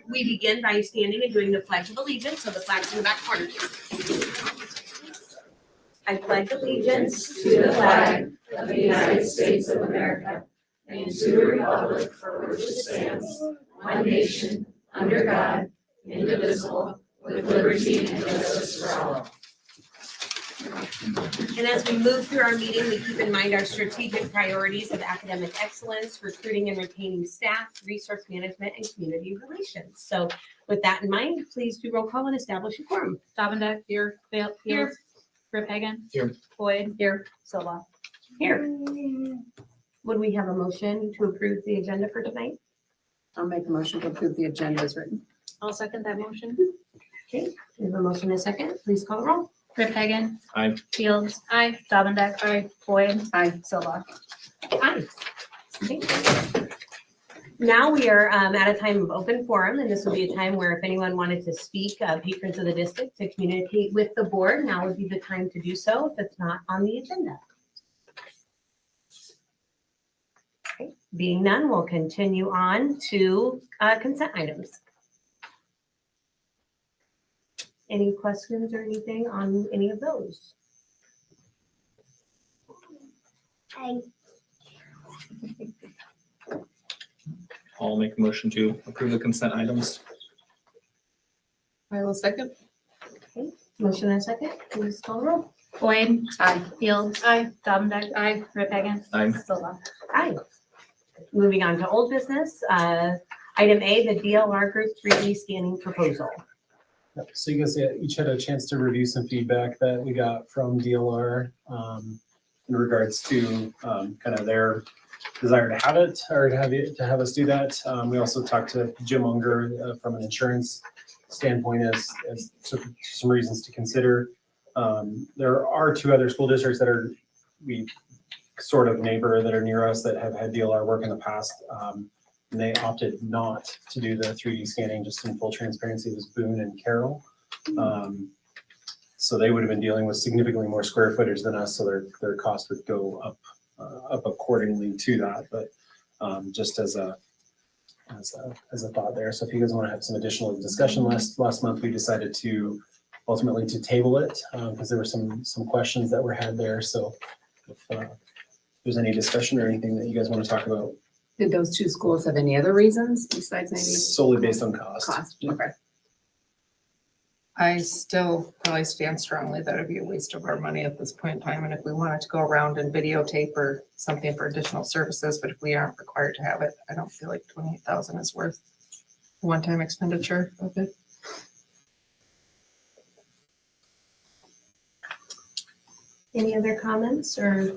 We begin by standing and doing the Pledge of Allegiance. So the flag's in the back corner. I pledge allegiance to the flag of the United States of America and to the republic for which it stands, one nation, under God, indivisible, with liberty and justice for all. And as we move through our meeting, we keep in mind our strategic priorities of academic excellence, recruiting and retaining staff, resource management, and community relations. So with that in mind, please do roll call and establish a quorum. Dobbinbeck, here. Fields, Here. Rip Hagan. Here. Boyd. Here. Silva. Here. Would we have a motion to approve the agenda for tonight? I'll make a motion to approve the agenda as written. I'll second that motion. Okay, we have a motion and a second. Please call the roll. Rip Hagan. Aye. Fields. Aye. Dobbinbeck. Aye. Boyd. Aye. Silva. Aye. Okay. Now we are at a time of open forum, and this will be a time where if anyone wanted to speak, patrons of the district, to communicate with the board, now would be the time to do so if it's not on the agenda. Okay. Being none, we'll continue on to consent items. Any questions or anything on any of those? I'll make a motion to approve the consent items. I will second. Motion and a second, please call the roll. Boyd. Aye. Fields. Aye. Dobbinbeck. Aye. Rip Hagan. Aye. Silva. Aye. Moving on to old business, item A, the DLR Group 3D scanning proposal. Yep, so you guys each had a chance to review some feedback that we got from DLR in regards to kind of their desire to have it or to have us do that. We also talked to Jim Unger from an insurance standpoint as some reasons to consider. There are two other school districts that we sort of neighbor that are near us that have had DLR work in the past. And they opted not to do the 3D scanning, just in full transparency. It was Boone and Carroll. So they would have been dealing with significantly more square footage than us, so their cost would go up accordingly to that. But just as a thought there. So if you guys want to have some additional discussion, last month we decided to ultimately to table it because there were some questions that were had there. So if there's any discussion or anything that you guys want to talk about. Did those two schools have any other reasons besides maybe Solely based on cost. cost? Okay. I still probably stand strongly that it'd be a waste of our money at this point in time. And if we wanted to go around and videotape or something for additional services, but if we aren't required to have it, I don't feel like 28,000 is worth a one-time expenditure of it. Any other comments or?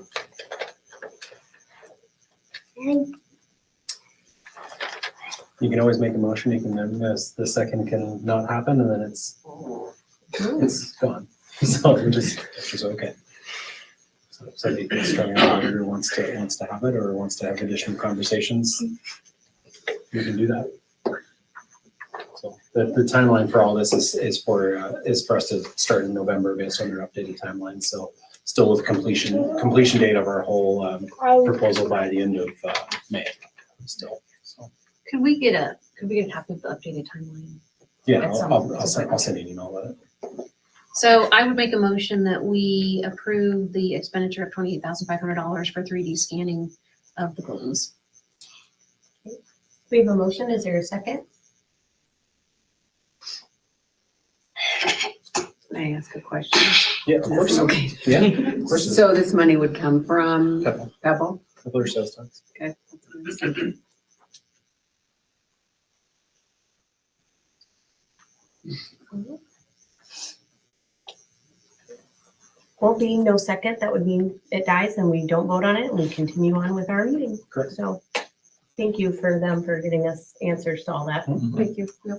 You can always make a motion, you can then miss, the second can not happen, and then it's gone. So it's just okay. So if you think strong auditor wants to have it or wants to have additional conversations, you can do that. So the timeline for all this is for us to start in November based on their updated timeline. So still with completion date of our whole proposal by the end of May still. So. Could we get a copy of the updated timeline? Yeah, I'll send you an email with it. So I would make a motion that we approve the expenditure of $28,500 for 3D scanning of the buildings. We have a motion. Is there a second? Can I ask a question? Yeah, of course. Okay. Yeah, of course. So this money would come from Pebble. Pebble? Or sales tax. Okay. That's what I was thinking. Well, being no second, that would mean it dies and we don't vote on it and we continue on with our meeting. Correct. So thank you for them for getting us answers to all that. Mhm. Thank you. Yep.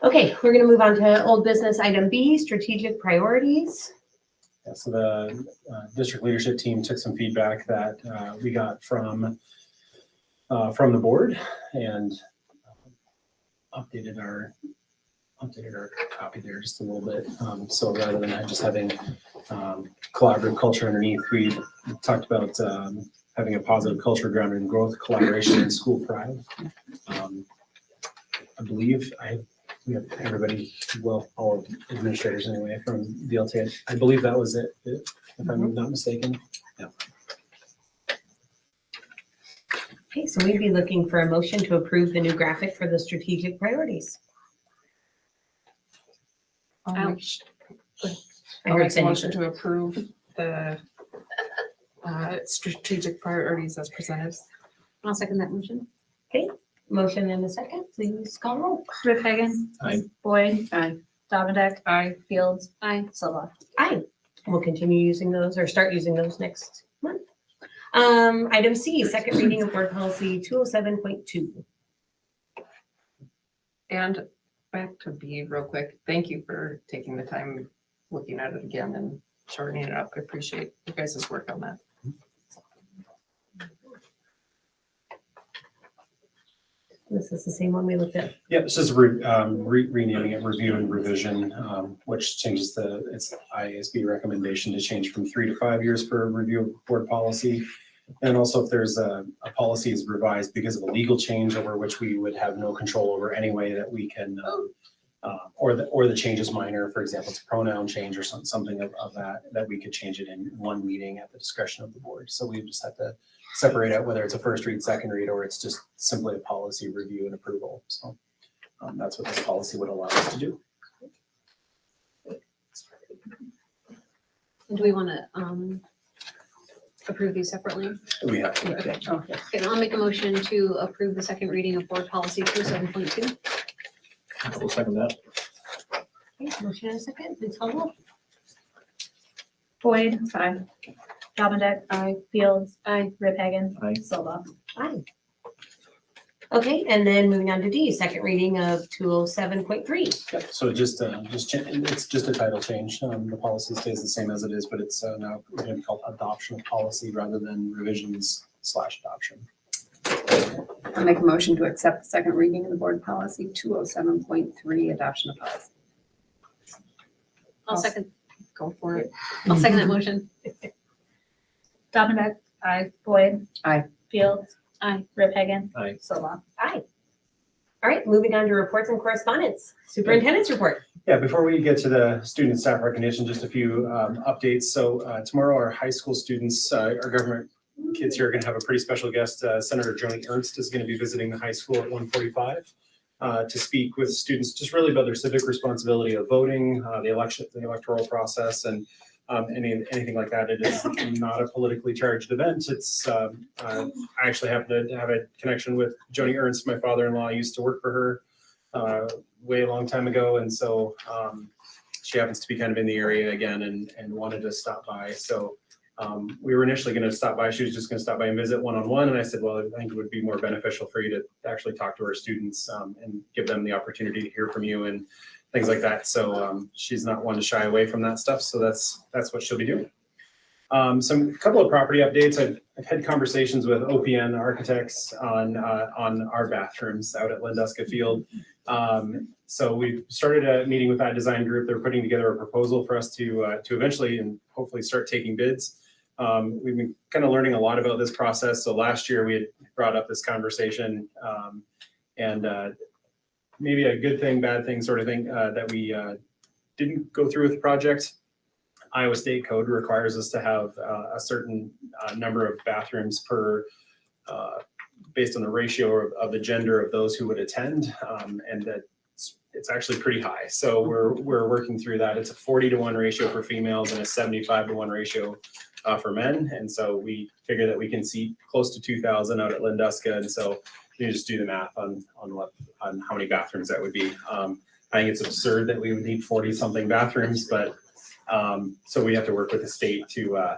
Okay, we're going to move on to old business item B, strategic priorities. Yeah, so the district leadership team took some feedback that we got from the board and updated our copy there just a little bit. So rather than just having collaborative culture underneath, we talked about having a positive culture grounded in growth, collaboration, and school pride. believe we have everybody, well, all administrators anyway from DLT. I believe that was it, if I'm not mistaken. Okay, so we'd be looking for a motion to approve the new graphic for the strategic priorities. I'll make I I'll heard make a Cindy. motion to approve the strategic priorities as presented. I'll second that motion. Motion and a second, please call roll. Rick Hagan. Aye. Boyd. Aye. Dominic. Aye. Fields. Aye. Silva. Aye. We'll continue using those or start using those next month. Item C, second reading of board policy 207.2. And back to B real quick. Thank you for taking the time looking at it again and shortening it up. I appreciate you guys' work on that. This is the same one we looked at. Yeah, it's just renaming it review and revision, which changes it's IASB recommendation to change from 3 to 5 years for review of board policy. And also if there's a policy is revised because of a legal change over which we would have no control over anyway, that we can, or the change is minor, for example, it's a pronoun change or something of that we could change it in one meeting at the discretion of the board. So we just have to separate out whether it's a first read, second read, or it's just simply a policy review and approval. So that's what this policy would allow us to do. Do we want to approve these separately? We have. Okay. Okay, I'll make a motion to approve the second reading of board policy 207.2. I will second that. Okay, motion and a second, please call roll. Boyd. Aye. Dominic. Aye. Fields. Aye. Rick Hagan. Aye. Silva. Aye. Okay, and then moving on to D, second reading of 207.3. Yep, so it's just a title change. The policy stays the same as it is, but it's now we're going to call it adoption of policy rather than revisions/adoption. I'll make a motion to accept the second reading of the board policy 207.3, adoption of policy. I'll second, Go for it. I'll second that motion. Dominic. Aye. Boyd. Aye. Fields. Aye. Rick Hagan. Aye. Silva. Aye. All right, moving on to reports and correspondence. Superintendent's report. Yeah, before we get to the student staff recognition, just a few updates. So tomorrow, our high school students, our government kids here are going to have a pretty special guest. Senator Joni Ernst is going to be visiting the high school at 1:45 to speak with students just really about their civic responsibility of voting, the electoral process, and anything like that. It is not a politically charged event. It's I actually happen to have a connection with Joni Ernst. My father-in-law used to work for her way a long time ago, and so she happens to be kind of in the area again and wanted to stop by. So we were initially going to stop by. She was just going to stop by and visit one-on-one, and I said, well, I think it would be more beneficial for you to actually talk to our students and give them the opportunity to hear from you and things like that. So she's not one to shy away from that stuff. So that's what she'll be doing. Some couple of property updates. I've had conversations with OPN architects on our bathrooms out at Linduska Field. So we've started a meeting with that design group. They're putting together a proposal for us to eventually and hopefully start taking bids. We've been kind of learning a lot about this process. So last year we had brought up this conversation and maybe a good thing, bad thing sort of thing that we didn't go through with the project. Iowa State code requires us to have a certain number of bathrooms per, based on the ratio of the gender of those who would attend, and that it's actually pretty high. So we're working through that. It's a 40-to-1 ratio for females and a 75-to-1 ratio for men. And so we figure that we can seat close to 2,000 out at Linduska. And so you just do the math on how many bathrooms that would be. I think it's absurd that we would need 40-something bathrooms, but so we have to work with the state to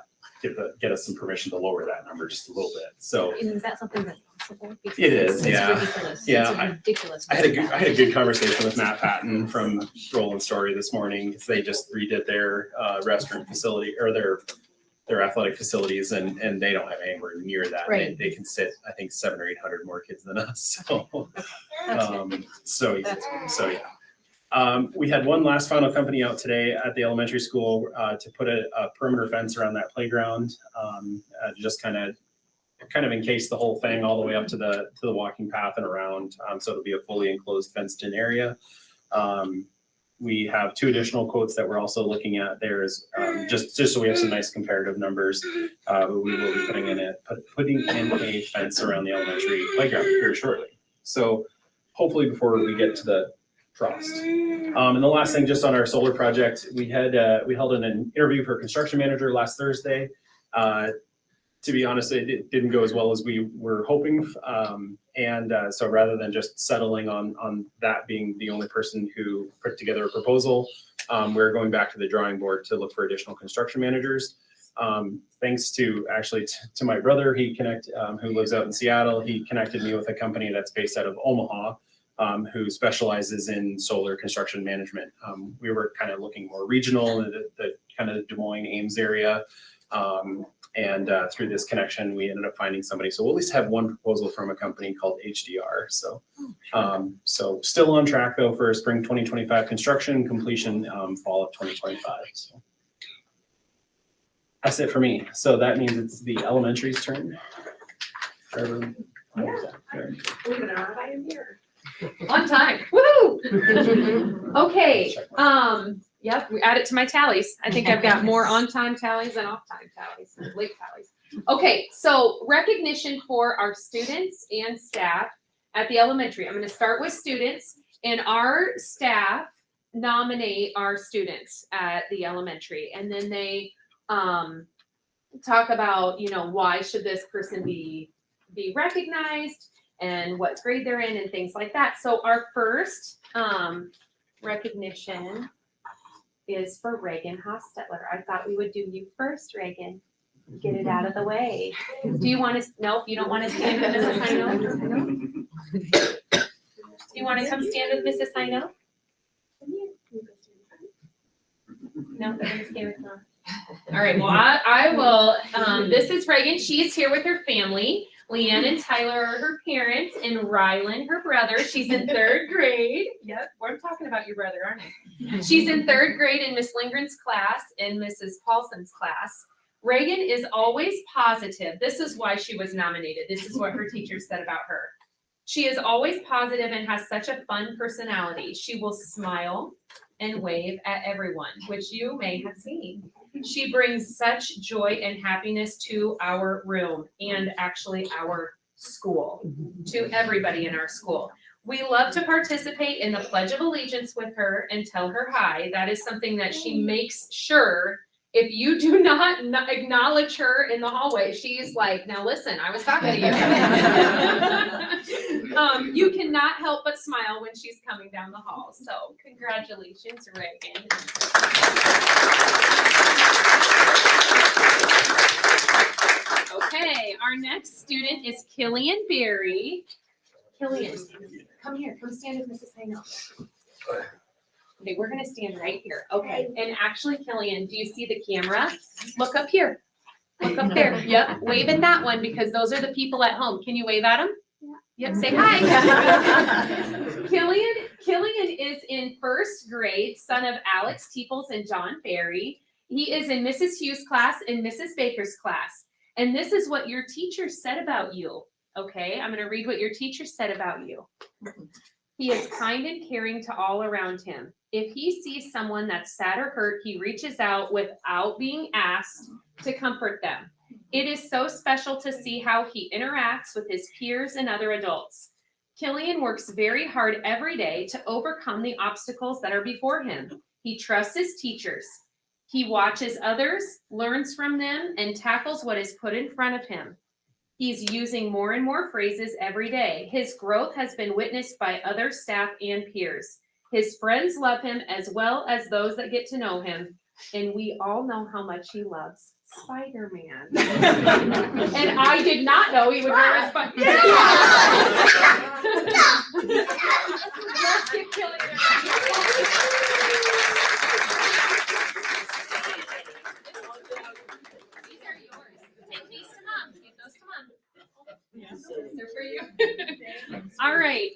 get us some permission to lower that number just a little bit. So And is that something that's possible? Because It is, it's yeah. ridiculous. Yeah, It's ridiculous. I had a good conversation with Matt Patton from Roland Story this morning because they just redid their restroom facility or their athletic facilities and they don't have anywhere near that. Right. They can sit, I think, 700 or 800 more kids than us. So, That's so yeah. We had one last final company out today at the elementary school to put a perimeter fence around that playground, just kind of kind of encase the whole thing all the way up to the walking path and around. So it'll be a fully enclosed fenced in area. We have 2 additional quotes that we're also looking at. There's just so we have some nice comparative numbers. We will be putting in a fence around the elementary playground very shortly. So hopefully before we get to the frost. And the last thing, just on our solar project, we held an interview for construction manager last Thursday. To be honest, it didn't go as well as we were hoping. So rather than just settling on that being the only person who put together a proposal, we're going back to the drawing board to look for additional construction managers. Thanks to to my brother, who lives out in Seattle, he connected me with a company that's based out of Omaha, who specializes in solar construction management. We were kind of looking more regional in the kind of Des Moines, Ames area. And through this connection, we ended up finding somebody. So we'll at least have one proposal from a company called HDR. So still on track though for spring 2025 construction, completion fall of 2025. So that's it for me. So that means it's the elementary's turn. Believe it or not, I am here. On time, woo! Okay, yep, we add it to my tallies. I think I've got more on-time tallies than off-time tallies, late tallies. Okay, so recognition for our students and staff at the elementary. I'm gonna start with students, and our staff nominate our students at the elementary, and then they talk about, why should this person be recognized and what grade they're in and things like that. So our first recognition is for Reagan Hostetler. I thought we would do you first, Reagan. Get it out of the way. Do you want to, no, you don't want to stand with Mrs. Hino? Do you want to come stand with Mrs. Hino? No, they're gonna stay with Mom. All right, well, I will, this is Reagan. She's here with her family. Leanne and Tyler are her parents, and Rylan, her brother. She's in 3rd grade. Yep, we're talking about your brother, aren't I? She's in 3rd grade in Miss Lindgren's class and Mrs. Paulson's class. Reagan is always positive. This is why she was nominated. This is what her teachers said about her. She is always positive and has such a fun personality. She will smile and wave at everyone, which you may have seen. She brings such joy and happiness to our room and actually our school, to everybody in our school. We love to participate in the Pledge of Allegiance with her and tell her hi. That is something that she makes sure. If you do not acknowledge her in the hallway, she's like, now listen, I was talking to you. You cannot help but smile when she's coming down the hall. So congratulations, Reagan. Okay, our next student is Killian Berry. Killian, come here, come stand with Mrs. Hino. Okay, we're gonna stand right here. Okay, and actually, Killian, do you see the camera? Look up here. Look up there. Yep, wave at that one because those are the people at home. Can you wave at them? Yep, say hi. Killian is in 1st grade, son of Alex Teeples and John Berry. He is in Mrs. Hughes' class and Mrs. Baker's class. And this is what your teacher said about you. Okay, I'm gonna read what your teacher said about you. He is kind and caring to all around him. If he sees someone that's sad or hurt, he reaches out without being asked to comfort them. It is so special to see how he interacts with his peers and other adults. Killian works very hard every day to overcome the obstacles that are before him. He trusts his teachers. He watches others, learns from them, and tackles what is put in front of him. He's using more and more phrases every day. His growth has been witnessed by other staff and peers. His friends love him as well as those that get to know him. And we all know how much he loves Spider-Man. And I did not know he would wear a Spider-Man. Let's get Killian. These are yours. Take these to Mom. Give those to Mom. They're for you. All right.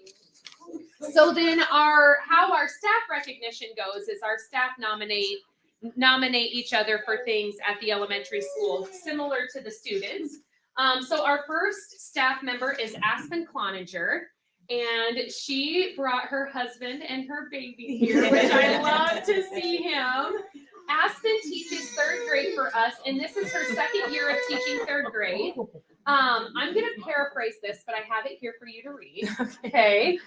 So then how our staff recognition goes is our staff nominate each other for things at the elementary school, similar to the students. So our first staff member is Aspen Cloninger, and she brought her husband and her baby here, which I love to see him. Aspen teaches third grade for us, and this is her second year of teaching third grade. I'm gonna paraphrase this, but I have it here for you to read. Okay.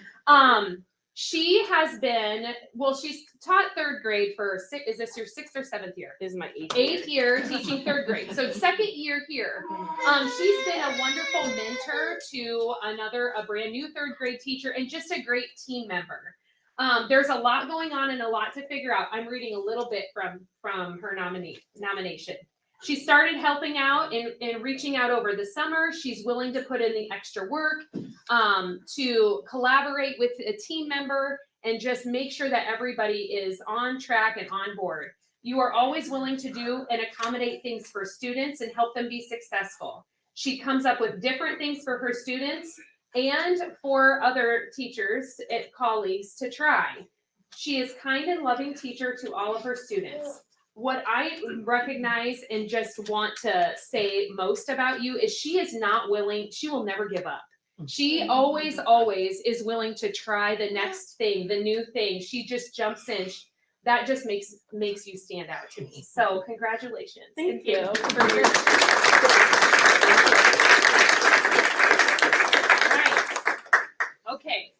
She has been, well, she's taught third grade for is this your 6th or 7th year? This is my 8th. 8th year teaching third grade. So second year here. She's been a wonderful mentor to a brand new third grade teacher and just a great team member. There's a lot going on and a lot to figure out. I'm reading a little bit from her nomination. She started helping out and reaching out over the summer. She's willing to put in the extra work to collaborate with a team member and just make sure that everybody is on track and on board. You are always willing to do and accommodate things for students and help them be successful. She comes up with different things for her students and for other teachers and colleagues to try. She is kind and loving teacher to all of her students. What I recognize and just want to say most about you is she is not willing, she will never give up. She always is willing to try the next thing, the new thing. She just jumps in. That just makes you stand out to me. So congratulations. Thank you. For your... Okay.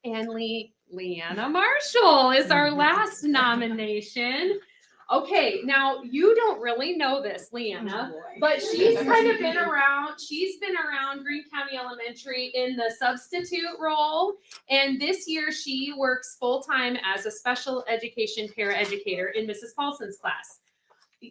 And Leanna Marshall is our last nomination. Okay, now you don't really know this, Leanna, but she's kind of been around, Greene County Elementary in the substitute role. And this year she works full-time as a special education paraeducator in Mrs. Paulson's class.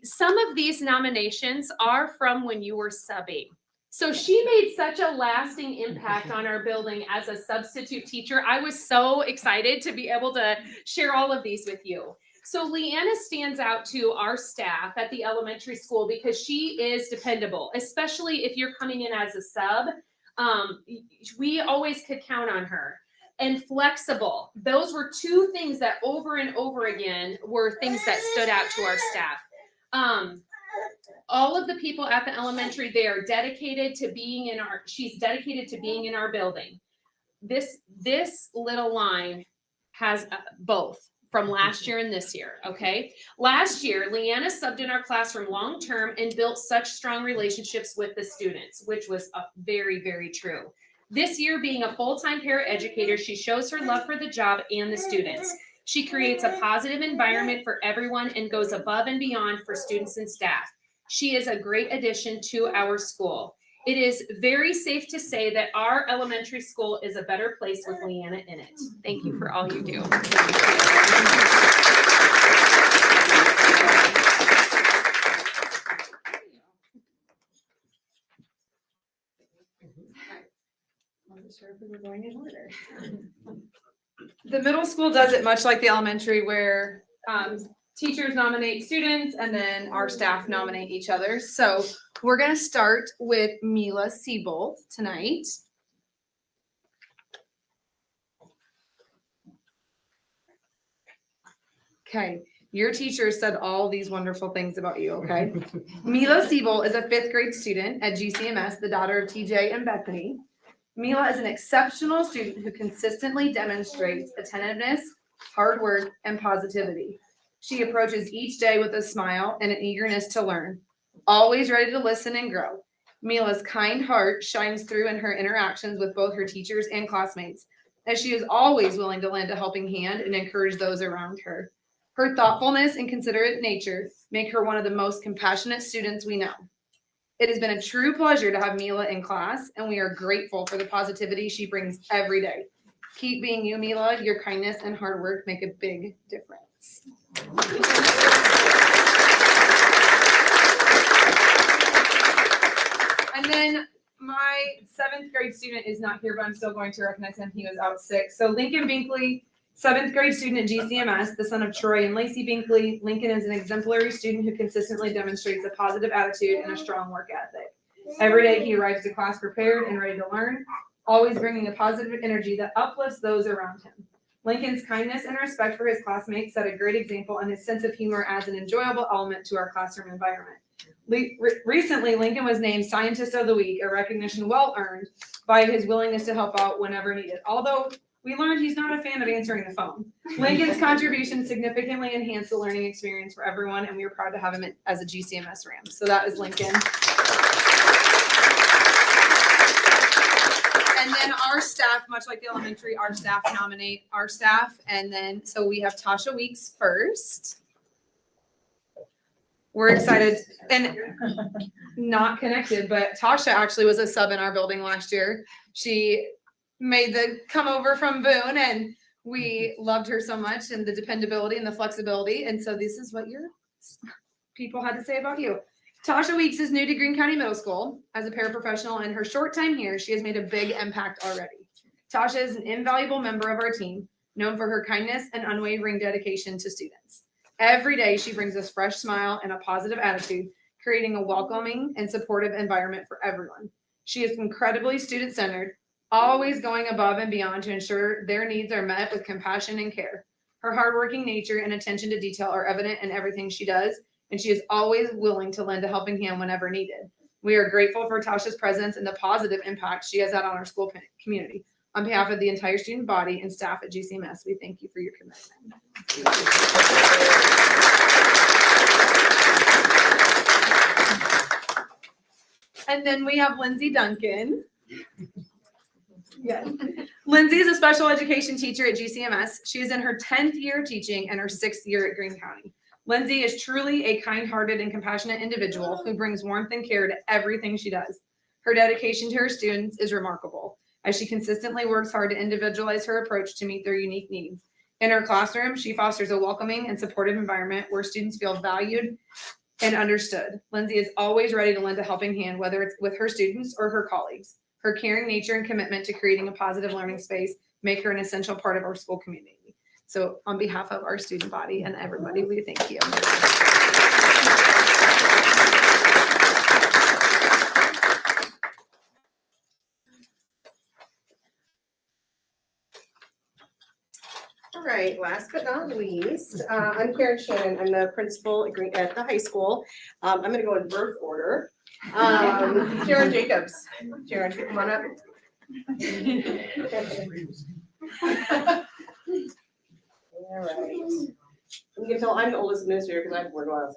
Some of these nominations are from when you were subbing. So she made such a lasting impact on our building as a substitute teacher. I was so excited to be able to share all of these with you. So Leanna stands out to our staff at the elementary school because she is dependable, especially if you're coming in as a sub. We always could count on her. And flexible. Those were two things that over and over again were things that stood out to our staff. All of the people at the elementary, they are dedicated to being she's dedicated to being in our building. This little line has both from last year and this year, okay? Last year, Leanna subbed in our classroom long-term and built such strong relationships with the students, which was very, very true. This year, being a full-time paraeducator, she shows her love for the job and the students. She creates a positive environment for everyone and goes above and beyond for students and staff. She is a great addition to our school. It is very safe to say that our elementary school is a better place with Leanna in it. Thank you for all you do. The middle school does it much like the elementary where teachers nominate students and then our staff nominate each other. So we're going to start with Mila Siebold tonight. Okay, your teacher said all these wonderful things about you, okay? Mila Siebold is a 5th grade student at GCMS, the daughter of TJ and Bethany. Mila is an exceptional student who consistently demonstrates attentiveness, hard work, and positivity. She approaches each day with a smile and an eagerness to learn, always ready to listen and grow. Mila's kind heart shines through in her interactions with both her teachers and classmates, as she is always willing to lend a helping hand and encourage those around her. Her thoughtfulness and considerate nature make her one of the most compassionate students we know. It has been a true pleasure to have Mila in class, and we are grateful for the positivity she brings every day. Keep being you, Mila. Your kindness and hard work make a big difference. And then my 7th grade student is not here, but I'm still going to recognize him. He was out sick. So Lincoln Binkley, 7th grade student at GCMS, the son of Troy and Lacey Binkley. Lincoln is an exemplary student who consistently demonstrates a positive attitude and a strong work ethic. Every day he arrives to class prepared and ready to learn, always bringing a positive energy that uplifts those around him. Lincoln's kindness and respect for his classmates set a great example, and his sense of humor adds an enjoyable element to our classroom environment. Recently, Lincoln was named Scientist of the Week, a recognition well earned by his willingness to help out whenever needed. Although we learned he's not a fan of answering the phone. Lincoln's contribution significantly enhanced the learning experience for everyone, and we are proud to have him as a GCMS RAM. So that is Lincoln. And then our staff, much like the elementary, our staff nominate our staff. And then, so we have Tasha Weeks first. We're excited and not connected, but Tasha actually was a sub in our building last year. She made the come over from Boone, and we loved her so much, and the dependability and the flexibility. And so this is what your people had to say about you. Tasha Weeks is new to Greene County Middle School as a paraprofessional. In her short time here, she has made a big impact already. Tasha is an invaluable member of our team, known for her kindness and unwavering dedication to students. Every day, she brings us a fresh smile and a positive attitude, creating a welcoming and supportive environment for everyone. She is incredibly student-centered, always going above and beyond to ensure their needs are met with compassion and care. Her hardworking nature and attention to detail are evident in everything she does, and she is always willing to lend a helping hand whenever needed. We are grateful for Tasha's presence and the positive impact she has had on our school community. On behalf of the entire student body and staff at GCMS, we thank you for your commitment. And then we have Lindsay Duncan. Yes. Lindsay is a special education teacher at GCMS. She is in her 10th year of teaching and her 6th year at Greene County. Lindsay is truly a kind-hearted and compassionate individual who brings warmth and care to everything she does. Her dedication to her students is remarkable, as she consistently works hard to individualize her approach to meet their unique needs. In her classroom, she fosters a welcoming and supportive environment where students feel valued and understood. Lindsay is always ready to lend a helping hand, whether it's with her students or her colleagues. Her caring nature and commitment to creating a positive learning space make her an essential part of our school community. So on behalf of our student body and everybody, we thank you. All right, last but not least, I'm Karen Shannon. I'm the principal at the high school. I'm going to go in birth order. Sharon Jacobs. Sharon, come on up. All right. You can tell I'm the oldest administrator because I've worked a while.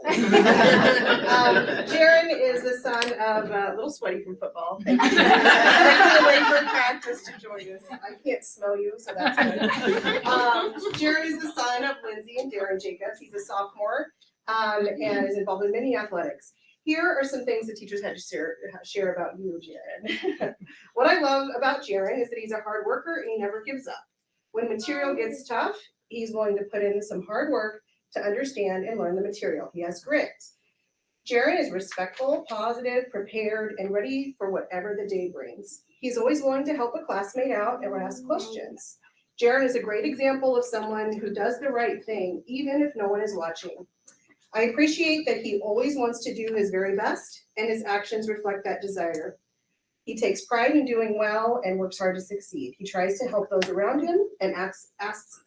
Sharon is the son of a little sweaty from football. Thank you. Away for practice to join us. I can't smell you, so that's good. Sharon is the son of Lindsay and Darren Jacobs. He's a sophomore and is involved in many athletics. Here are some things the teachers had to share about you, Jaron. What I love about Jaron is that he's a hard worker and he never gives up. When material gets tough, he's willing to put in some hard work to understand and learn the material. He has grit. Jaron is respectful, positive, prepared, and ready for whatever the day brings. He's always willing to help a classmate out and ask questions. Jaron is a great example of someone who does the right thing, even if no one is watching. I appreciate that he always wants to do his very best, and his actions reflect that desire. He takes pride in doing well and works hard to succeed. He tries to help those around him and asks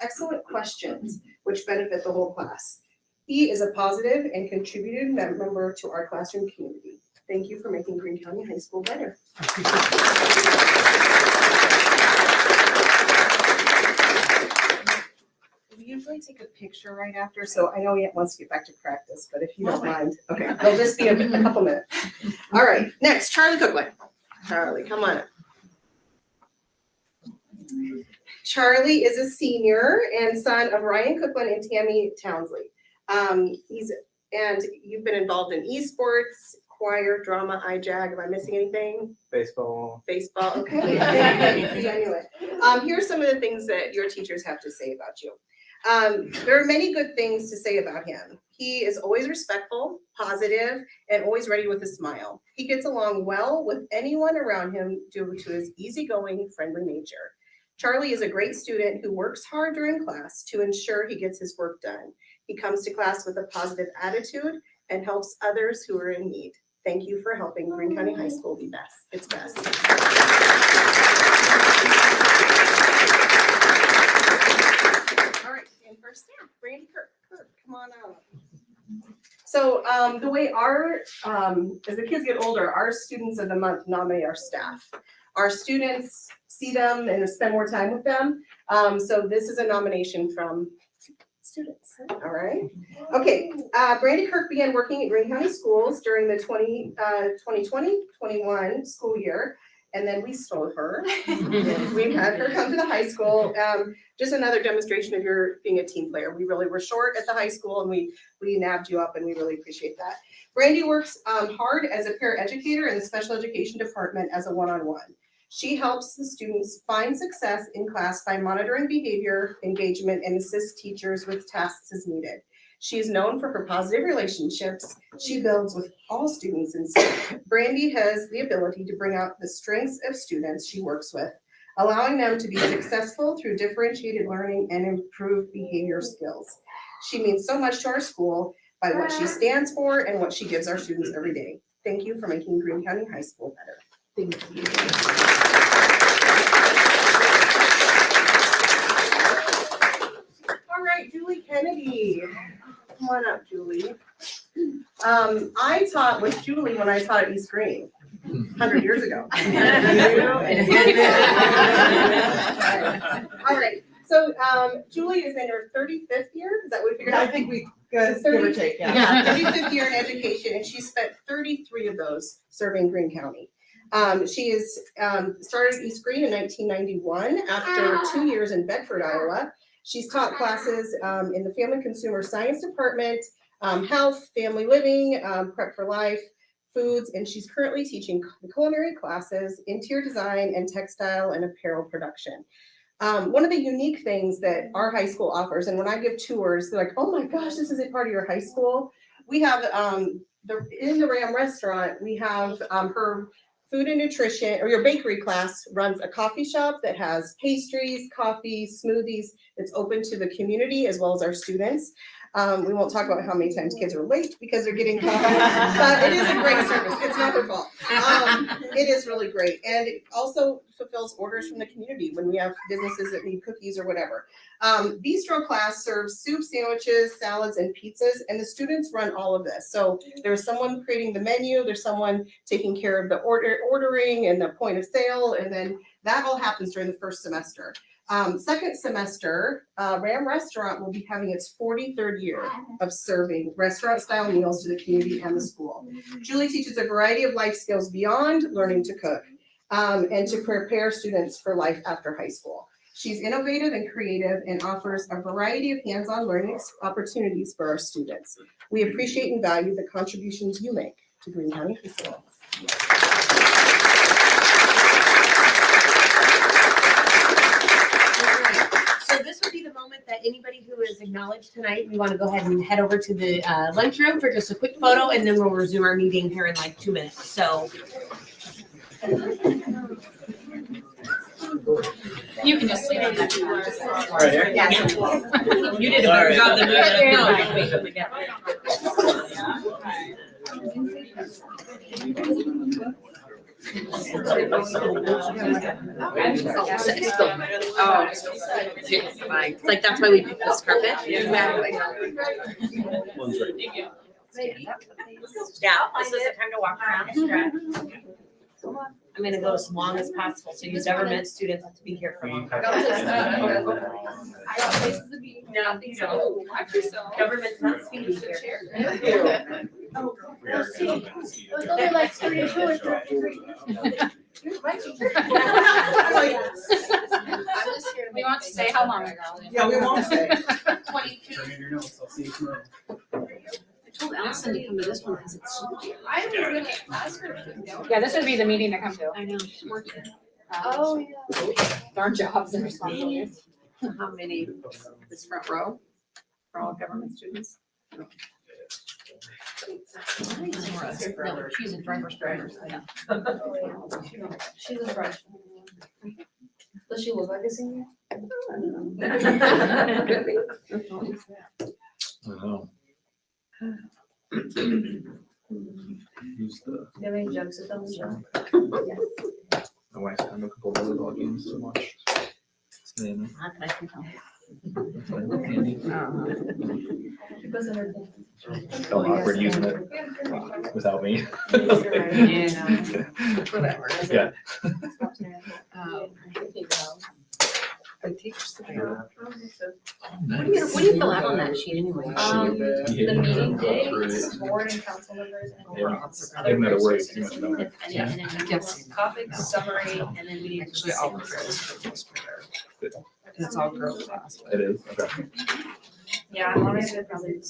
excellent questions, which benefit the whole class. He is a positive and contributed member to our classroom community. Thank you for making Greene County High School better. We usually take a picture right after, so I know he wants to get back to practice, but if you don't mind. Okay, it'll just be a couple minutes. All right, next, Charlie Cookwood. Charlie, come on up. Charlie is a senior and son of Ryan Cookland and Tammy Townsley. You've been involved in esports, choir, drama, IJAG. Am I missing anything? Baseball. Baseball, okay. Anyway, here's some of the things that your teachers have to say about you. There are many good things to say about him. He is always respectful, positive, and always ready with a smile. He gets along well with anyone around him due to his easygoing, friendly nature. Charlie is a great student who works hard during class to ensure he gets his work done. He comes to class with a positive attitude and helps others who are in need. Thank you for helping Greene County High School be its best. All right, and first staff, Brandy Kirk, come on out. So the way as the kids get older, our students of the month nominate our staff. Our students see them and spend more time with them. So this is a nomination from students, all right? Okay, Brandy Kirk began working at Greene County Schools during the 2020-21 school year. And then we stole her. We had her come to the high school. Just another demonstration of your being a team player. We really were short at the high school and we nabbed you up and we really appreciate that. Brandy works hard as a paraeducator in the special education department as a one-on-one. She helps the students find success in class by monitoring behavior, engagement, and assists teachers with tasks as needed. She is known for her positive relationships she builds with all students in school. Brandy has the ability to bring out the strengths of students she works with, allowing them to be successful through differentiated learning and improved behavior skills. She means so much to our school by what she stands for and what she gives our students every day. Thank you for making Greene County High School better. Thank you. All right, Julie Kennedy. Come on up, Julie. I taught with Julie when I taught at East Greene 100 years ago. All right, so Julie is in her 35th year. Is that what we figured out? I think we give or take, Yeah, 35th year in education, and she spent 33 of those serving Greene County. She is started at East Greene in 1991 after 2 years in Bedford, Iowa. She's taught classes in the Family Consumer Science Department, health, family living, prep for life, foods, and she's currently teaching culinary classes, interior design, and textile and apparel production. One of the unique things that our high school offers, and when I give tours, they're like, oh my gosh, this is a part of your high school. We have in the Ram restaurant, we have her food and nutrition, or your bakery class runs a coffee shop that has pastries, coffee, smoothies. It's open to the community as well as our students. We won't talk about how many times kids are late because they're getting coffee, but it is a great service. It's not their fault. It is really great. And it also fulfills orders from the community when we have businesses that need cookies or whatever. Bistro class serves soup, sandwiches, salads, and pizzas, and the students run all of this. So there's someone creating the menu, there's someone taking care of the ordering and the point of sale, and then that all happens during the first semester. Second semester, Ram Restaurant will be having its 43rd year of serving restaurant-style meals to the community and the school. Julie teaches a variety of life skills beyond learning to cook, and to prepare students for life after high school. She's innovative and creative and offers a variety of hands-on learning opportunities for our students. We appreciate and value the contributions you make to Greene County High School. So this would be the moment that anybody who is acknowledged tonight, we want to go ahead and head over to the lunchroom for just a quick photo, and then we'll resume our meeting here in like 2 minutes. So. You can just leave it there. Yeah. You did a better job than we did. Oh, it's like that's why we picked this carpet. Exactly. Yeah, this is the time to walk around and stretch. I'm gonna go as long as possible, so you government students have to be here for long. No, you don't. Government's not speedy here. Only like 3 or 4. We want to say how long ago. Yeah, we won't say. 22. Turn in your notes. I'll see you tomorrow. I told Allison to come to this one because it's so dear. Yeah, this would be the meeting to come to. I know, she's working. Oh, yeah. Our jobs and responsibilities. How many, this front row for all government students? No, she's a driver's driver. Yeah. She's a freshman. Does she look like a senior? I don't know. Use the, Do you have any jokes to tell me? my wife's having a couple of volleyball games to watch. So, Not that I can tell. Felt awkward using it without me. Yeah. Whatever. Yeah. I teach Savannah. What do you fill out on that sheet anyway? The meeting dates, board and council members, and I think that it works too much better. And then Yes. topics, summary, and then we need to. Actually, all of it. It's all girls class. It is, okay. Yeah, I'm honestly probably.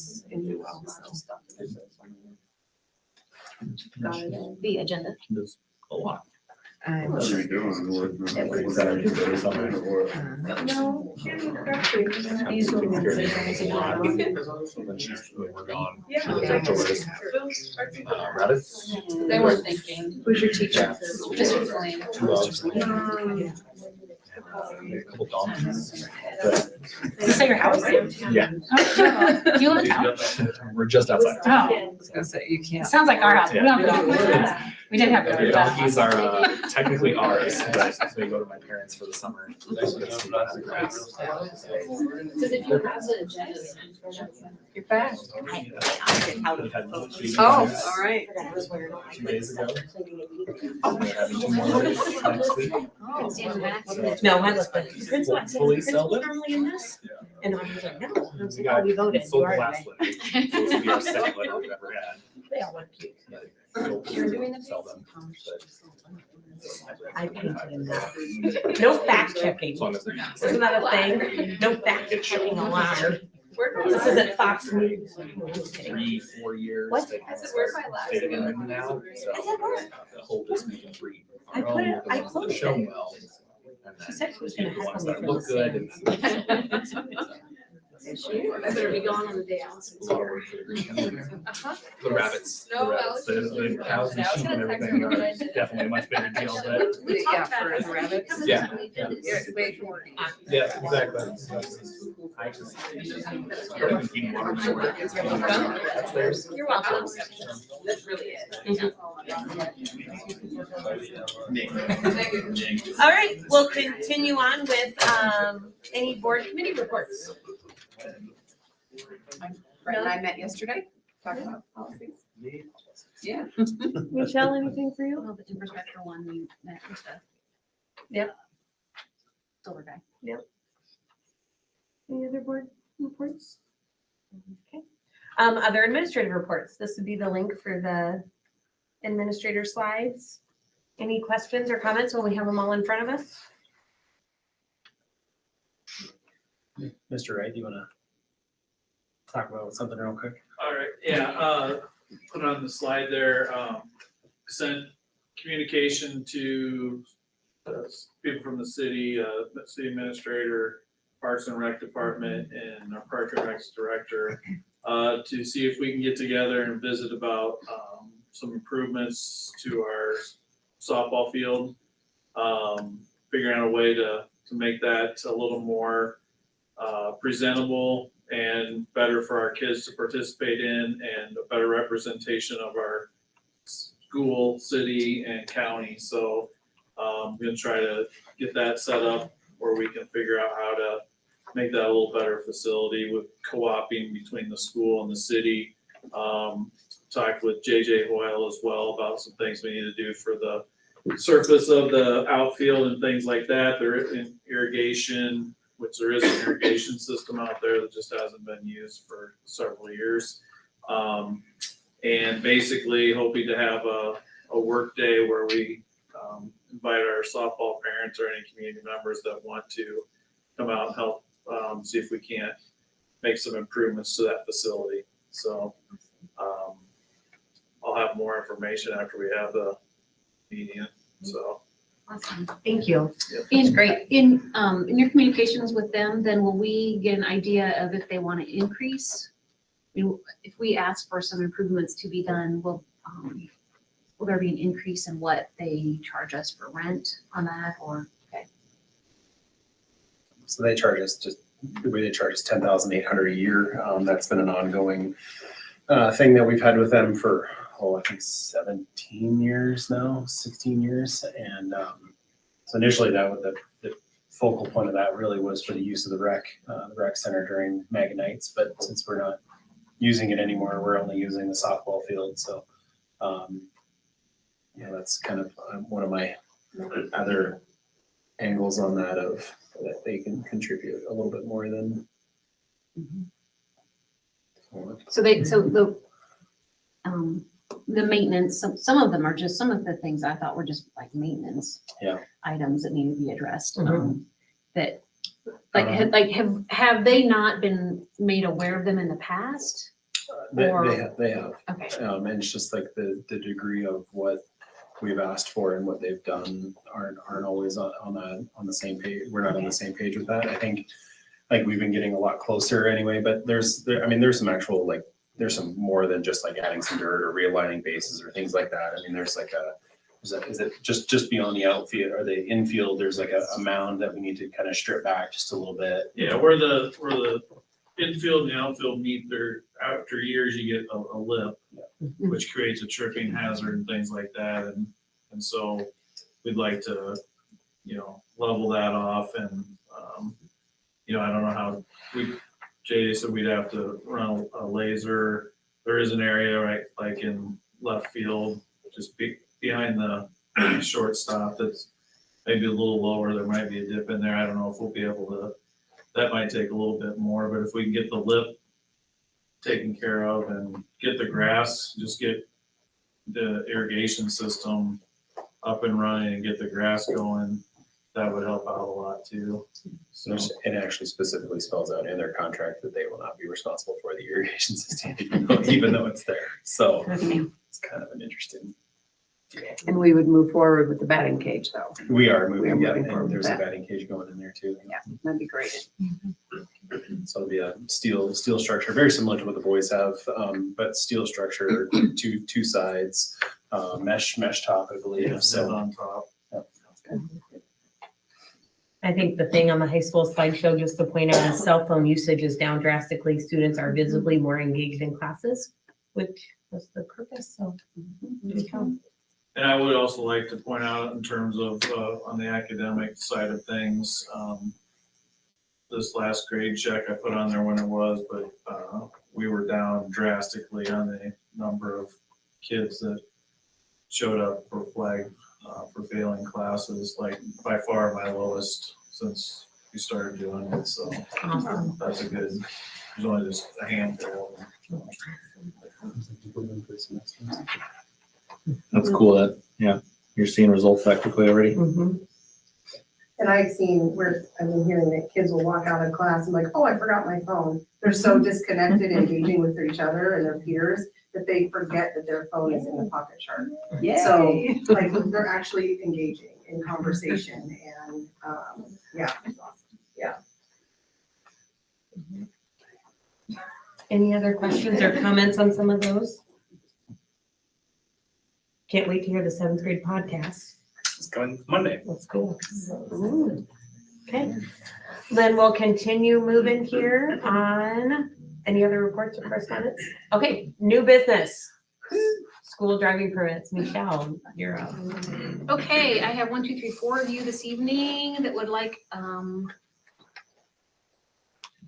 The agenda. There's a lot. I'm Is that our due date or something? No, He's doing When we're gone. Yeah. Rabbits? They were thinking. Who's your teacher? Mr. Blaine. A couple donkeys. Is this at your house? Yeah. Do you live in town? We're just outside. Oh, I was gonna say, you can't. sounds like our house. We don't have Yeah. We did have. The donkeys are technically ours, but they go to my parents for the summer. Because if you have the agenda. You're back. Oh, Oh, all right. 2 days ago. We're having 2 more next week. No, I looked at the principal. I said, Hopefully "Is the sell principal them." normally in this? And I was like, no. And I was We like, oh, we voted. You sold the are last today. letter. So this will be our second letter we've ever had. They all look cute. You're doing the sell them. I painted in that. No fact checking. As long as they're. Isn't that a thing? No fact checking allowed. This isn't Fox News. 3-4 years. What? They I said, where's my last They've one? been now, so the hope is we can breed. I put it- I Our own closed show it. well. And She then said she was gonna the ones heckle me that from look the good and. stands. I better be gone on the day Allison's A lot of here. work for the green. The rabbits, the No, rabbits, the cows and I was sheep and gonna text everything her, but I are didn't. definitely a much bigger deal, but Yeah, for the rabbits. yeah. Yeah, wait for it. Yeah, exactly. I just. I can feed water everywhere. That's theirs. You're welcome. That's really it. All right, we'll continue on with any board committee reports. Brett and I met yesterday, talked about policies. Yeah. Michelle, anything for you? Well, the infrastructure one, we met and stuff. Yep. Silver guy. Any other board reports? Okay. Other administrative reports. This would be the link for the administrator slides. Any questions or comments when we have them all in front of us? Mr. Wright, do you wanna talk about something real quick? All right, yeah, put on the slide there, sent communication to people from the city administrator, Parks and Rec Department, and our Parks and Rec Director, to see if we can get together and visit about some improvements to our softball field. Figuring out a way to make that a little more presentable and better for our kids to participate in, and a better representation of our school, city, and county. So I'm gonna try to get that set up where we can figure out how to make that a little better facility with co-oping between the school and the city. Talked with JJ Hoyle as well about some things we need to do for the surface of the outfield and things like that. There is irrigation, which there is an irrigation system out there that just hasn't been used for several years. And basically hoping to have a work day where we invite our softball parents or any community members that want to come out and help, see if we can't make some improvements to that facility. So I'll have more information after we have the meeting, so. Awesome. Thank you. And great. In your communications with them, then will we get an idea of if they want to increase? If we ask for some improvements to be done, will there be an increase in what they charge us for rent on that, or? Okay. So they charge us the way they charge us $10,800 a year. That's been an ongoing thing that we've had with them for, I think 17 years now, 16 years. And so initially the focal point of that really was for the use of the rec center during Mega Nights, but since we're not using it anymore, we're only using the softball field, so, that's kind of one of my other angles on that of, that they can contribute a little bit more than. So the maintenance, some of them are just, some of the things I thought were just like maintenance. Yeah. Items that need to be addressed, Mhm. that, have they not been made aware of them in the past? They Or- have, Okay, and it's just like the degree of what we've asked for and what they've done aren't always on the same page. We're not on the same page with that. I think, like, we've been getting a lot closer anyway, but there's some actual, like, there's some more than just like adding some dirt or realigning bases or things like that. I mean, there's like is it just beyond the outfield or the infield, there's like a mound that we need to kind of strip back just a little bit. Yeah, where the infield and the outfield meet there, after years, you get a lip, which creates a tripping hazard and things like that. And so we'd like to, level that off and, I don't know how, Jay said we'd have to run a laser. There is an area, right, like in left field, just behind the shortstop that's maybe a little lower. There might be a dip in there. I don't know if we'll be able to, that might take a little bit more, but if we can get the lip taken care of and get the grass, just get the irrigation system up and running and get the grass going, that would help out a lot too. So, It actually specifically spells out in their contract that they will not be responsible for the irrigation system, even though it's there. So it's kind of an interesting. And we would move forward with the batting cage though. We are moving, yeah, moving forward and with there's a that. batting cage going in there too. Yeah, that'd be great. So it'll be a steel structure, very similar to what the boys have, but steel structure, two sides, mesh top, I believe. yeah, So on top. I think the thing on the high school slideshow, just to point out, is cell phone usage is down drastically. Students are visibly more engaged in classes, which was the purpose, so. good job. And I would also like to point out in terms of, on the academic side of things, this last grade check, I put on there when it was, but, we were down drastically on the number of kids that showed up for flag, for failing classes, like by far my lowest since we started doing it, so Awesome. that's a good, there's only just a handful. That's cool that, you're seeing results that quickly already. Mhm. And I've been hearing that kids will walk out of class and like, oh, I forgot my phone. They're so disconnected, engaging with each other and their peers that they forget that their phone is in the pocket chart. So like they're actually engaging in conversation and, Any other questions or comments on some of those? Can't wait to hear the seventh grade podcast. It's coming Monday. That's cool. Okay, then we'll continue moving here on any other reports or correspondence? Okay, new business. School driving permits. Michelle, you're up. okay, I have 4 of you this evening that would like,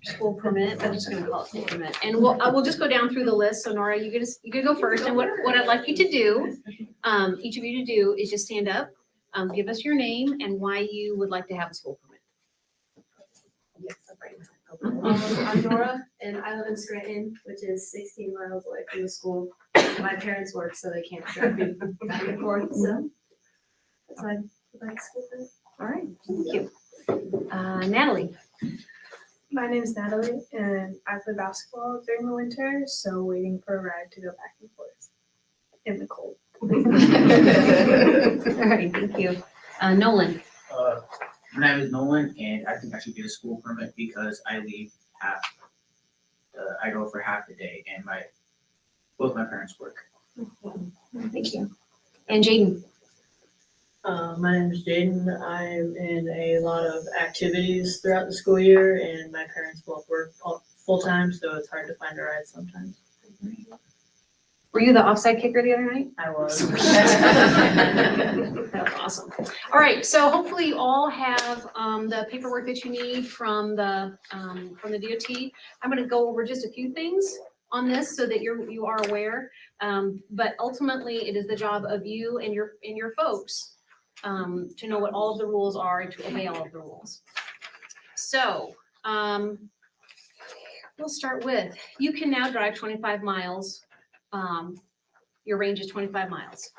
school permit, I'm just gonna call it school permit, and I will just go down through the list, so Nora, you can go first, and what I'd like you to do, each of you to do is just stand up, give us your name and why you would like to have a school permit. I'm Nora, and I live in Scranton, which is 16 miles away from the school. My parents work, so they can't drive me back and forth, so that's why I would like school permit. All right, thank you. Natalie, My name is Natalie, and I play basketball during the winter, so waiting for a ride to go back and forth in the cold. all right, thank you. Nolan, My name is Nolan, and I think I should get a school permit because I leave I go for half the day, and both my parents work. thank you. And Jaden, My name is Jaden. I'm in a lot of activities throughout the school year, and my parents both work full-time, so it's hard to find a ride sometimes. Were you the offside kicker the other night? I was. That was awesome. All right, so hopefully you all have the paperwork that you need from the DOT. I'm gonna go over just a few things on this so that you are aware. But ultimately, it is the job of you and your folks to know what all of the rules are and to obey all of the rules. So, we'll start with, you can now drive 25 miles. Your range is 25 miles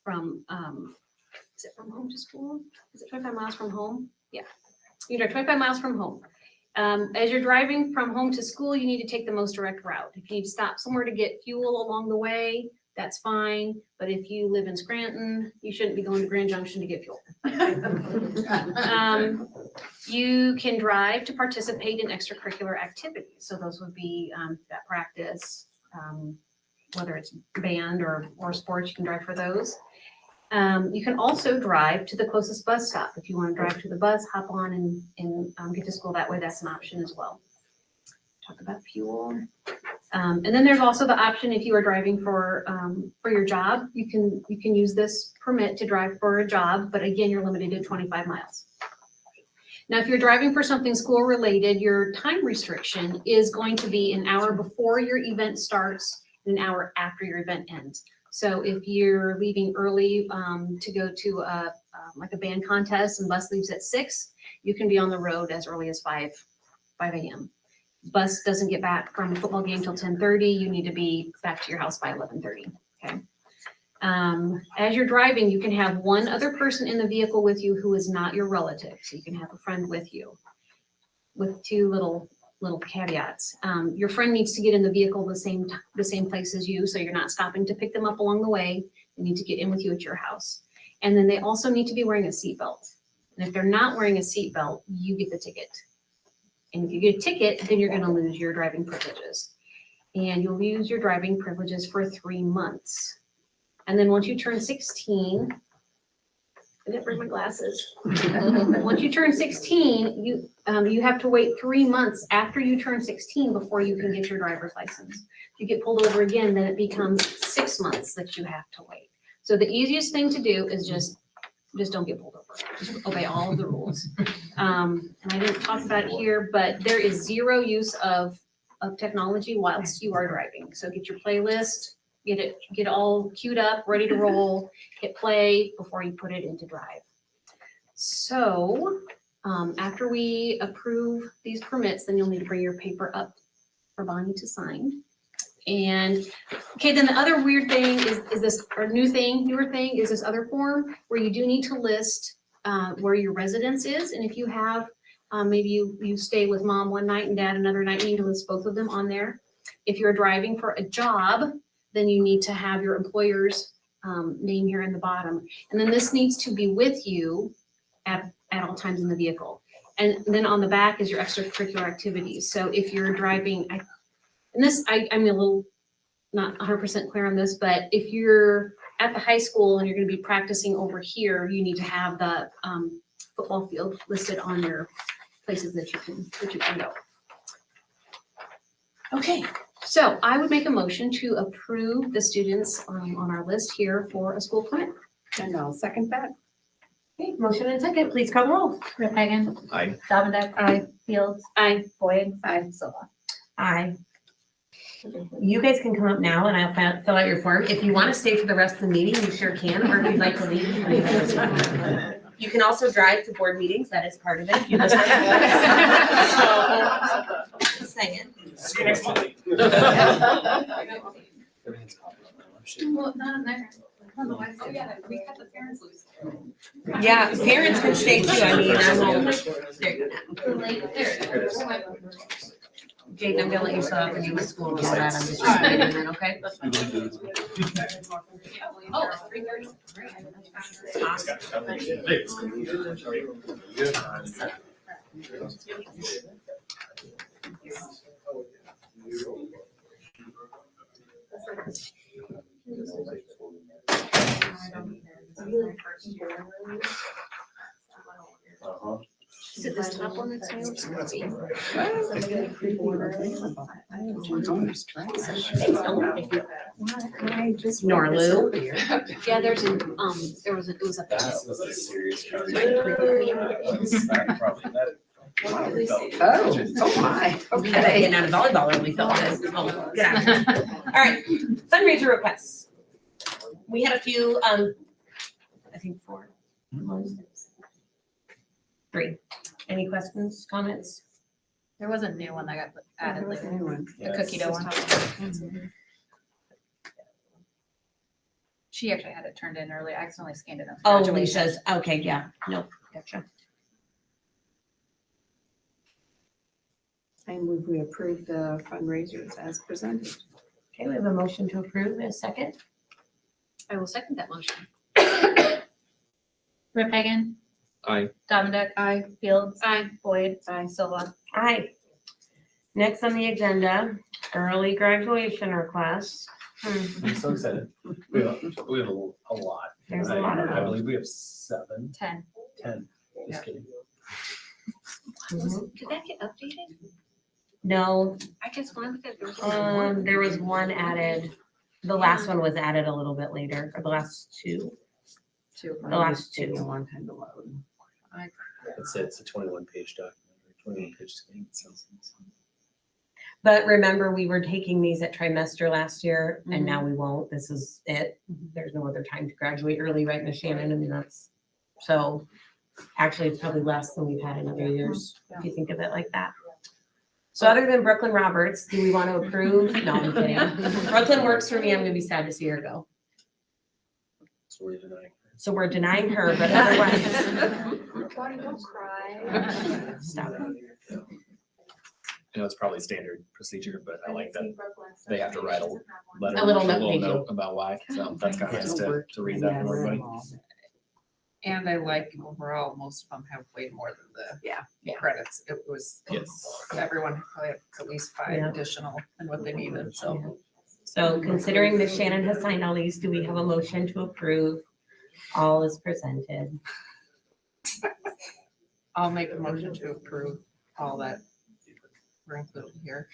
from, is it from home to school? Is it 25 miles from home? Yeah. You drive 25 miles from home. As you're driving from home to school, you need to take the most direct route. If you need to stop somewhere to get fuel along the way, that's fine. But if you live in Scranton, you shouldn't be going to Grand Junction to get fuel. You can drive to participate in extracurricular activities. So those would be that practice, whether it's band or sports, you can drive for those. You can also drive to the closest bus stop. If you want to drive to the bus, hop on and get to school that way, that's an option as well. Talk about fuel. And then there's also the option if you are driving for your job, you can use this permit to drive for a job, but again, you're limited to 25 miles. Now, if you're driving for something school related, your time restriction is going to be an hour before your event starts, an hour after your event ends. So if you're leaving early to go to like a band contest and bus leaves at 6, you can be on the road as early as 5 a.m. Bus doesn't get back from a football game till 10:30. You need to be back to your house by 11:30. Okay. As you're driving, you can have one other person in the vehicle with you who is not your relative. So you can have a friend with you, with two little caveats. Your friend needs to get in the vehicle the same place as you, so you're not stopping to pick them up along the way. They need to get in with you at your house. And then they also need to be wearing a seatbelt. And if they're not wearing a seatbelt, you get the ticket. And if you get a ticket, then you're gonna lose your driving privileges. And you'll lose your driving privileges for 3 months. And then once you turn 16, I didn't bring my glasses. Once you turn 16, you have to wait 3 months after you turn 16 before you can get your driver's license. If you get pulled over again, then it becomes 6 months that you have to wait. So the easiest thing to do is just don't get pulled over. Just obey all of the rules. And I didn't talk about it here, but there is zero use of technology whilst you are driving. So get your playlist, get it all queued up, ready to roll, hit play before you put it into drive. So after we approve these permits, then you'll need to bring your paper up for Bonnie to sign. And okay, then the other weird thing is this, or newer thing is this other form where you do need to list where your residence is. And if you have, maybe you stay with mom one night and dad another night, you need to list both of them on there. If you're driving for a job, then you need to have your employer's name here in the bottom. And then this needs to be with you at all times in the vehicle. And then on the back is your extracurricular activities. So if you're driving, I'm a little not 100% clear on this, but if you're at the high school and you're going to be practicing over here, you need to have the football field listed on your places that you can go. Okay, so I would make a motion to approve the students on our list here for a school permit. And I'll second that. Okay, motion and second, please call the roll. Hagan. Aye. Davendeck. Aye. Fields. Aye. Boyd. Aye. Silva. Aye. You guys can come up now and I'll fill out your form. If you want to stay for the rest of the meeting, you sure can, or if you'd like to leave. You can also drive to board meetings, that is part of it. If you listen. Just saying. See you next month. Well, not in there. Oh, yeah, we cut the parents loose. Yeah, parents can stay too. I mean, I won't. Jake, I'm gonna let you fill out the name of school and all that. I'm just writing it in, okay? Oh, 3:30. Is it this top one that's new? Norlu. Yeah, there's an, it was a. That was a serious crowd. Oh my, okay. Getting out of volleyball early felt good. Oh, get out of here. All right, fundraiser requests. We had a few, I think 4. 3. Any questions, comments? There was a new one that got added later. Anyone? The cookie dough one. She actually had it turned in early. I accidentally scanned it up. Oh, Lisa's, okay, yeah, nope, gotcha. I move we approve the fundraisers as presented. Okay, we have a motion to approve in a second. I will second that motion. Rip Hagan. Aye. Dominic. Aye. Fields. Aye. Boyd. Aye. Silva. Aye. Next on the agenda, early graduation requests. I'm so excited. We have a lot. There's a lot of I them. believe we have 7, 10. 10. Yeah. Just kidding. Did that get updated? No, I just wanted to, there was only one. there was one added. The last one was added a little bit later, or the last 2. The last 2. A long time to load. It's a 21-page document, or 21-page thing. So. But remember, we were taking these at trimester last year, and now we won't. This is it. There's no other time to graduate early, right, Miss Shannon? I mean, that's, so actually it's probably less than we've had in other years, if you think of it like that. So other than Brooklyn Roberts, do we want to approve? No, I'm kidding. Brooklyn works for me. I'm gonna be sad to see her go. So we're denying her, but otherwise. Don't cry. Stop it. I know it's probably standard procedure, but I like that they have to write a letter, A little note, note about why. So that's kind of nice to read that from everybody. And I like overall, most of them have way more than the credits. It was, Yes. everyone probably had at least 5 Yeah. additional than what they needed, so. So considering Miss Shannon has signed all these, do we have a motion to approve all as presented? I'll make a motion to approve all that were included here.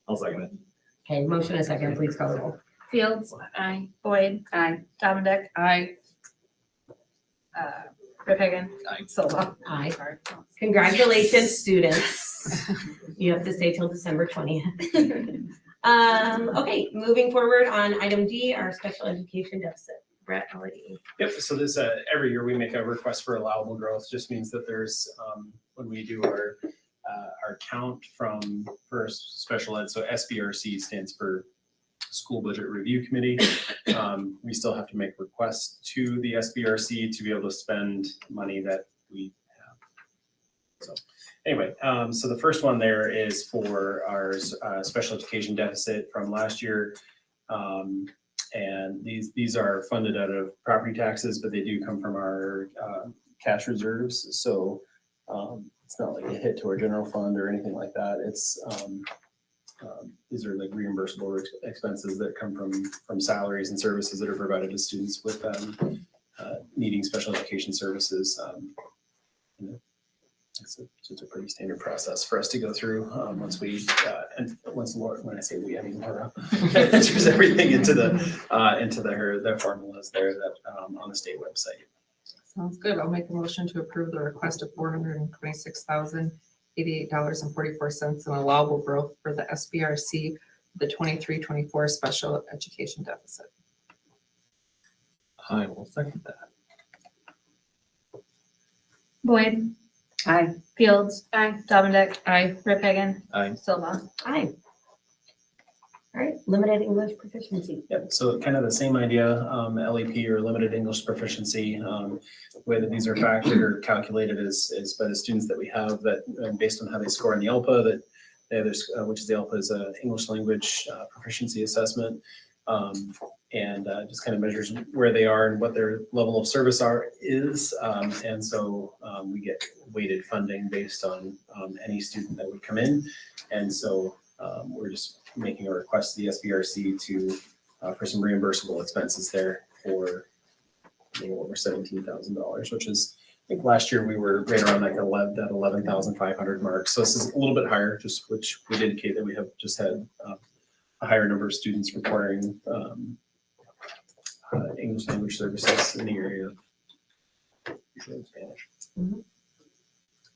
I'll second it. Okay, motion and a second, please call the roll. Fields. Aye. Boyd. Aye. Dominic. Aye. Rip Hagan. Aye. Silva. Aye. Congratulations, students. You have to stay till December 20th. Okay, moving forward on item D, our special education deficit. Brett, already. Yep, so this, every year we make a request for allowable growth, just means that there's, when we do our count for special ed, so SBRC stands for School Budget Review Committee. We still have to make requests to the SBRC to be able to spend money that we have. So anyway, so the first one there is for our special education deficit from last year. And these are funded out of property taxes, but they do come from our cash reserves. So it's not like a hit to our general fund or anything like that. It's these are like reimbursable expenses that come from salaries and services that are provided to students with needing special education services. You know, it's a pretty standard process for us to go through once we and once Laura, when I say we, I mean Laura enters everything into the formulas there that on the state website. Sounds good. I'll make a motion to approve the request of $426,088.44 in allowable growth for the SBRC, the 23-24 special education deficit. I will second that. Boyd. Aye. Fields. Aye. Dominic. Aye. Rip Hagan. Aye. Silva. Aye. All right, limited English proficiency. Yep, so kind of the same idea, LEP or limited English proficiency. The way that these are factored or calculated is by the students that we have that based on how they score in the ELPA that there's, which is the ELPA is a English language proficiency assessment. And just kind of measures where they are and what their level of service is. And so we get weighted funding based on any student that would come in. And so we're just making a request to the SBRC to for some reimbursable expenses there for over $17,000, which is think last year we were right around like that 11,500 mark. So this is a little bit higher, just which would indicate that we have just had a higher number of students requiring English language services in the area of usually Spanish.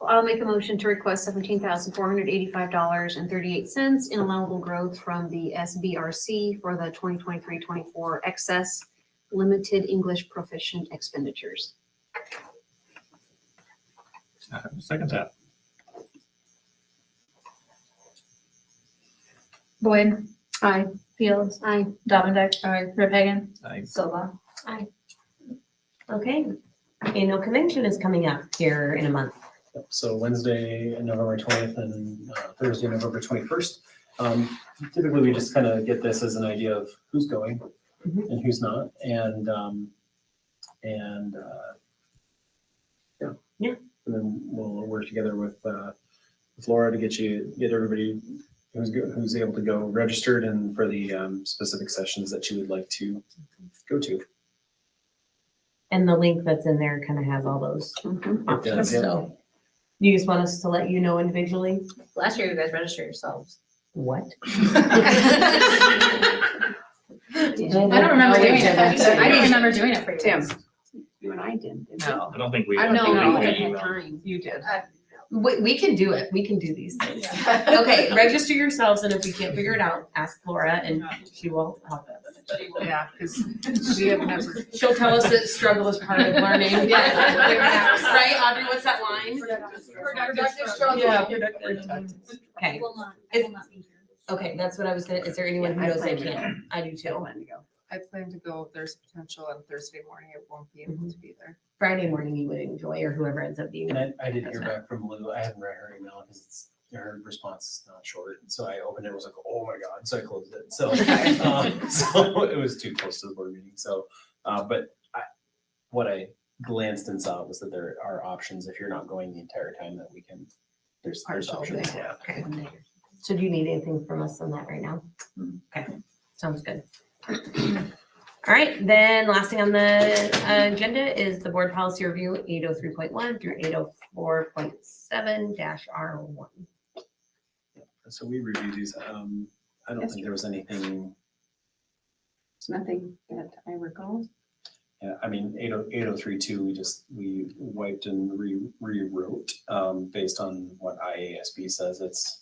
I'll make a motion to request $17,485.38 in allowable growth from the SBRC for the 2023-24 excess limited English proficient expenditures. Second that. Boyd. Aye. Fields. Aye. Dominic. Aye. Rip Hagan. Aye. Silva. Okay, annual convention is coming up here in a month. So Wednesday, November 20th and Thursday, November 21st. Typically, we just kind of get this as an idea of who's going and who's not. And and then we'll work together with Laura to get everybody who's able to go registered and for the specific sessions that you would like to go to. And the link that's in there kind of has all those options. Yeah. So you just want us to let you know individually? Last year you guys registered yourselves. What? I don't remember doing it. I didn't remember doing it for you. Tim, you and I did. No, I don't think we. I don't know, think no, we I emailed. didn't have time. you did. We can do it. We can do these things. Okay, register yourselves, and if we can't figure it out, ask Laura, and she will help us. Yeah, because we have never. She'll tell us that struggle is part of learning. Yes. Right, Audrey, what's that line? Productive struggle. Yeah, productive. Okay, I will not be here. okay, that's what I was gonna, is there anyone who knows they can? I do too. I plan to go. If there's potential on Thursday morning. I won't be able to be there. Friday morning you would enjoy, or whoever ends up being. And I didn't hear back from Lou. I haven't read her email because her response is not short. And so I opened it, was like, oh my God. So I closed it. So, so it was too close to the board meeting. So, but what I glanced and saw was that there are options if you're not going the entire time that we can, there's options. Yeah. Okay. So do you need anything from us on that right now? Okay, sounds good. All right, then last thing on the agenda is the board policy review 803.1 through 804.7-R1. So we reviewed these. I don't think there was anything. There's nothing that I recall. Yeah, I mean, 803.2, we wiped and rewrote based on what IASB says. It's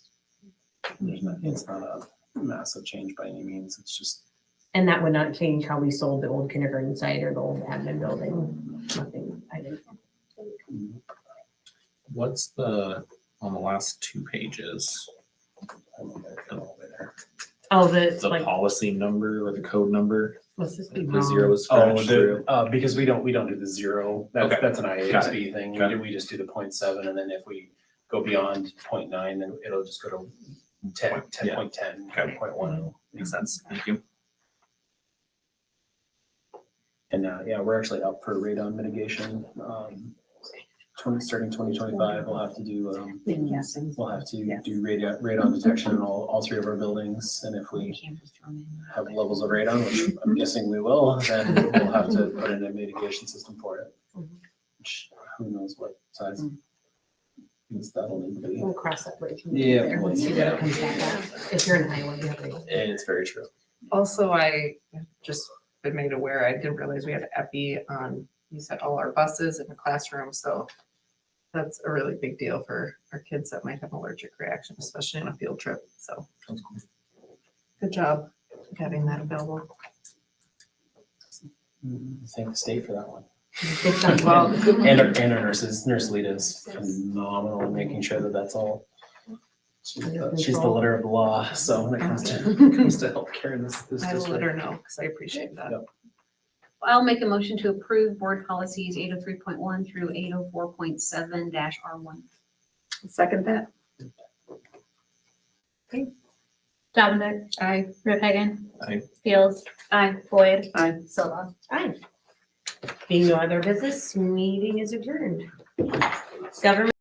not a massive change by any means. It's just. And that would not change how we sold the old kindergarten site or the old admin building. Nothing, I didn't. What's on the last two pages? Oh, The like, policy number or the code number? what's this be The wrong? zero is scratched through. Because we don't do the zero. That's Okay. that's an Got IASB thing. Got it. We just do the 0.7, and then if we go beyond 0.9, then it'll just go to 10.10, Okay. 10.10. Makes sense. Thank you. And yeah, we're actually up for radon mitigation. Starting 2025, we'll have to do do radon detection in all three of our buildings. And if we have levels of radon, which I'm guessing we will, then we'll have to put in a mitigation system for it. Which who knows what size that'll need to be. We'll cross that bridge. Yeah. There. Let's see what it comes back at. If you're in Iowa, you have to. It's very true. Also, I just been made aware, I didn't realize we had EPI on, you said all our buses and the classrooms, so that's a really big deal for our kids that might have an allergic reaction, especially on a field trip, so. Good job having that available. Thank the state for that one. Well, And our nurses, Nurse Lita is phenomenal in making sure that that's all. She's the letter of the law, so when it comes to healthcare in this I will let district. her know, because I appreciate that. Yep. I'll make a motion to approve board policies 803.1 through 804.7-R1. Second that. Dominic. Aye. Rip Hagan. Aye. Fields. Aye. Boyd. Aye. Silva. Aye. Being no other business, meeting is adjourned. Government